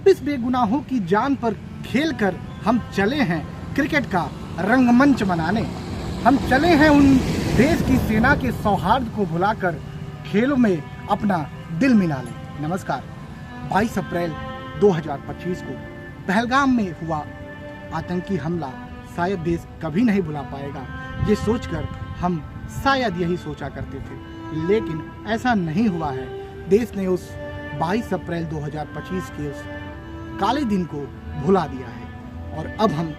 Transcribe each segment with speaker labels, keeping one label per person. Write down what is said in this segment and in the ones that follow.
Speaker 1: 26 बेगुनाहों की जान पर खेलकर हम चले हैं क्रिकेट का रंगमंच बनाने। हम चले हैं उन देश की सेना के सौहार्द को भुलाकर खेलों में अपना दिल मिलाने। नमस्कार। 22 अप्रैल 2025 को पहलगाम में हुआ आतंकी हमला शायद देश कभी नहीं भुला पाएगा। ये सोचकर हम शायद यही सोचा करते थे, लेकिन ऐसा नहीं हुआ है। देश ने उस 22 अप्रैल 2025 के उस काले दिन को भुला दिया है और अब हम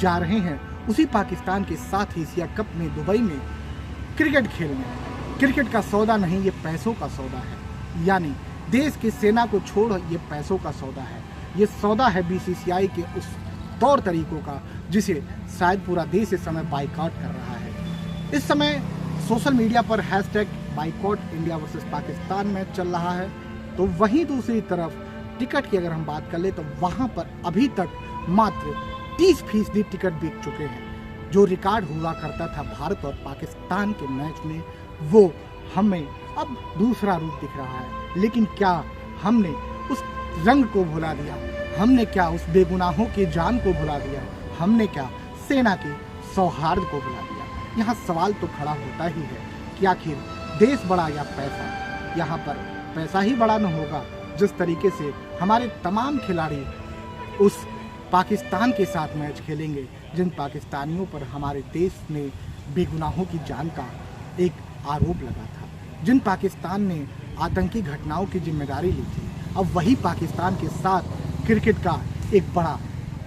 Speaker 1: जा रहे हैं उसी पाकिस्तान के साथ ही एशिया कप में दुबई में क्रिकेट खेलने। क्रिकेट का सौदा नहीं, ये पैसों का सौदा है। यानी देश की सेना को छोड़ ये पैसों का सौदा है। ये सौदा है बीसीसीआई के उस तौर तरीकों का जिसे शायद पूरा देश इस समय बाइकआउट कर रहा है। इस समय सोशल मीडिया पर hashtag boycott India versus Pakistan match चल रहा है। तो वहीं दूसरी तरफ टिकट की अगर हम बात कर ले तो वहां पर अभी तक मात्र 30% टिकट बिक चुके हैं। जो रिकॉर्ड हुआ करता था भारत और पाकिस्तान के मैच में, वो हमें अब दूसरा रूप दिख रहा है। लेकिन क्या हमने उस रंग को भुला दिया? हमने क्या उस बेगुनाहों की जान को भुला दिया? हमने क्या सेना के सौहार्द को भुला दिया? यहाँ सवाल तो खड़ा होता ही है कि आखिर देश बड़ा या पैसा? यहाँ पर पैसा ही बड़ा न होगा। जिस तरीके से हमारे तमाम खिलाड़ी उस पाकिस्तान के साथ मैच खेलेंगे, जिन पाकिस्तानियों पर हमारे देश ने बेगुनाहों की जान का एक आरोप लगा था, जिन पाकिस्तान ने आतंकी घटनाओं की जिम्मेदारी ली थी, अब वही पाकिस्तान के साथ क्रिकेट का एक बड़ा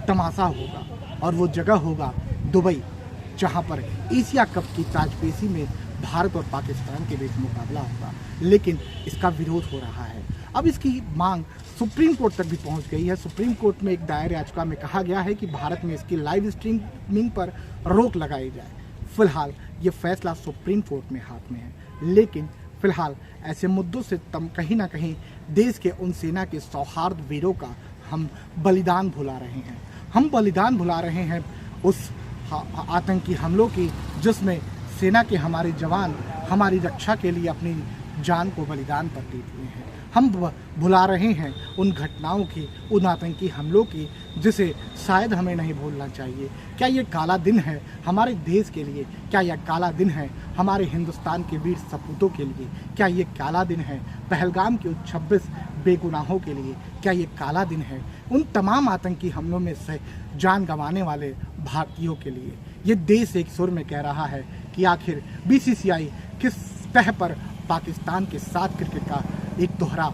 Speaker 1: तमाशा होगा और वो जगह होगा दुबई, जहां पर एशिया कप की ताजपेशी में भारत और पाकिस्तान के बीच मुकाबला होगा। लेकिन इसका विरोध हो रहा है। अब इसकी मांग सुप्रीम कोर्ट तक भी पहुंच गई है। सुप्रीम कोर्ट में एक दायर याचिका में कहा गया है कि भारत में इसकी लाइव स्ट्रीमिंग पर रोक लगाई जाए। फिलहाल ये फैसला सुप्रीम कोर्ट में हाथ में है, लेकिन फिलहाल ऐसे मुद्दों से कहीं ना कहीं देश के उन सेना के सौहार्द वीरों का हम बलिदान भुला रहे हैं। हम बलिदान भुला रहे हैं उस आतंकी हमलों की, जिसमें सेना के हमारे जवान हमारी रक्षा के लिए अपनी जान को बलिदान पर दे दिए हैं। हम भुला रहे हैं उन घटनाओं की, उन आतंकी हमलों की, जिसे शायद हमें नहीं भूलना चाहिए। क्या ये काला दिन है हमारे देश के लिए? क्या यह काला दिन है हमारे हिंदुस्तान के वीर सपूतों के लिए? क्या ये काला दिन है पहलगाम के 26 बेगुनाहों के लिए? क्या ये काला दिन है उन तमाम आतंकी हमलों में से जान गंवाने वाले भारतीयों के लिए? ये देश एक सुर में कह रहा है कि आखिर बीसीसीआई किस तह पर पाकिस्तान के साथ क्रिकेट का एक दोहरा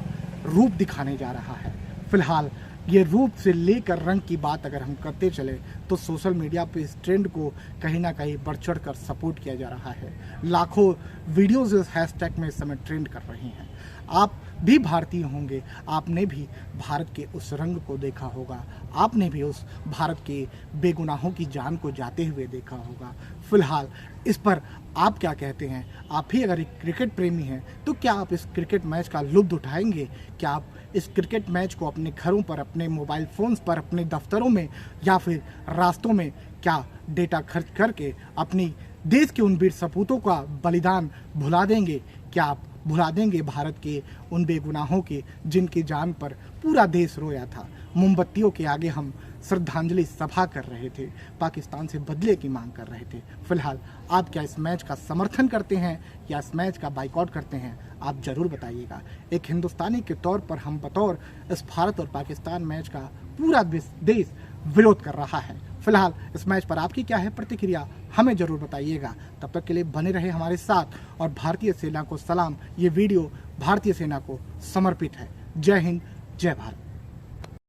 Speaker 1: रूप दिखाने जा रहा है। फिलहाल ये रूप से लेकर रंग की बात अगर हम करते चले तो सोशल मीडिया पे इस ट्रेंड को कहीं ना कहीं बढ़ चढ़ कर सपोर्ट किया जा रहा है। लाखों वीडियोस इस हैशटैग में इस समय ट्रेंड कर रही हैं। आप भी भारतीय होंगे, आपने भी भारत के उस रंग को देखा होगा, आपने भी उस भारत के बेगुनाहों की जान को जाते हुए देखा होगा। फिलहाल इस पर आप क्या कहते हैं? आप ही अगर एक क्रिकेट प्रेमी हैं तो क्या आप इस क्रिकेट मैच का लुत्फ उठाएंगे? क्या आप इस क्रिकेट मैच को अपने घरों पर, अपने मोबाइल फ़ोन्स पर, अपने दफ्तरों में या फिर रास्तों में क्या डेटा खर्च करके अपनी देश के उन वीर सपूतों का बलिदान भुला देंगे? क्या आप भुला देंगे भारत के उन बेगुनाहों के जिनकी जान पर पूरा देश रोया था? मोमबत्तियों के आगे हम श्रद्धांजलि सभा कर रहे थे, पाकिस्तान से बदले की मांग कर रहे थे। फिलहाल आप क्या इस मैच का समर्थन करते हैं या इस मैच का बाइकआउट करते हैं? आप जरूर बताइएगा। एक हिंदुस्तानी के तौर पर हम बतौर इस भारत और पाकिस्तान मैच का पूरा देश विरोध कर रहा है। फिलहाल इस मैच पर आपकी क्या है प्रतिक्रिया, हमें जरूर बताइएगा। तब तक के लिए बने रहे हमारे साथ और भारतीय सेना को सलाम। ये वीडियो भारतीय सेना को समर्पित है। जय हिंद, जय भारत।